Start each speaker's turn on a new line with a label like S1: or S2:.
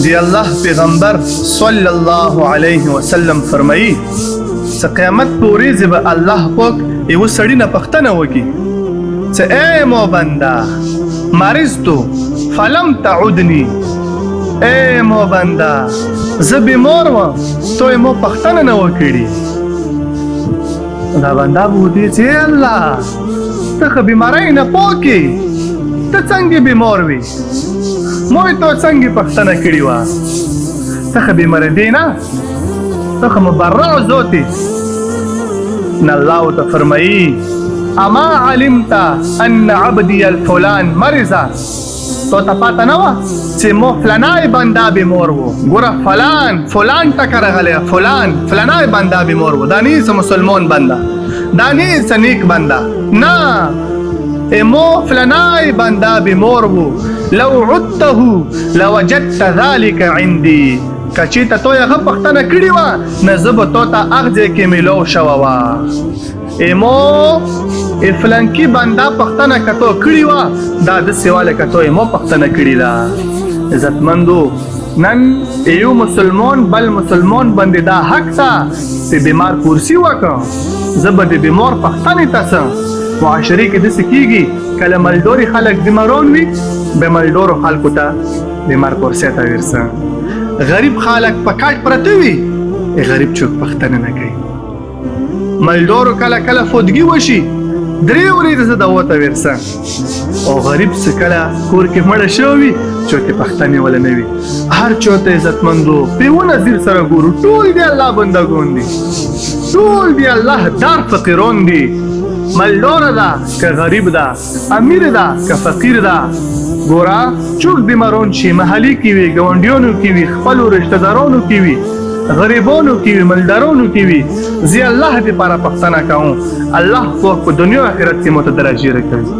S1: دی الله پیغمبر صلی الله علیه وسلم فرمایي چې قیامت په ورځ به الله پاک یو سړي نه پوښتنه وکړي چې ای مو بنده مرضتو فلم تعدني ای مو بنده زه بیمار وم تو یې مو پوښتنه نه وکړي دا بنده به ودي چې الله ته خو بیماری نه پوکې ته څنګه بیمار وي موږ ته څنګه پوښتنه کړې وه ته خو بیمار دی نه ته خو مبرع ذات یې نه الله ورته فرمایي اما علمت ان عبدي الفلان مرض تو ته پته نه وه چې مو فلانی بنده بیمار و ګوره فلان ټکه راغلی فلانی بنده بیمار و دا نه مسلمان بنده دا نه نیک بنده نه امو فلانی بنده بیمار و لو عدته لوجدت ذلك عندي کچې ته تو یې پوښتنه کړې وه نه زه به تو ته هغه ځای کې میلو شوه وه امو فلانکي بنده پوښتنه که تو کړې وه دا داسې واله که تو یې مو پوښتنه کړې ده عزتمندو نن یو مسلمان بل مسلمان باندې دا حق ته چې بیمار کورسي وکړه زه به د بیمار پوښتنې ته څه معاشرې کې داسې کېږي کله مالداري خلک بیماران وي به مالدارو خلکو ته بیمار کورسۍ ته ورسه غریب خلک په کټ پرته وي غریب څوک پوښتنه نه کوي مالدارو کله فوتګي وشي 3 ورځې زه دوا ته ورسه او غریب څه کله کور کې مړه شوي چوته پښتنې ولا نه وي هر چوته عزتمندو په نظر سره ګورو ټول دی الله بندګون دي ټول دی الله دار فقیرون دي مالدار ده که غریب ده امیر ده که فقیر ده ګورا څوک بیمارون شي محلي کې وي ګاونډیانو کې وي خپلو رشتہ دارانو کې وي غریبانو کې وي مالدارانو کې وي زه الله دې لپاره پښتنه کوم الله په دنیا او آخرت کې متدرجه کوي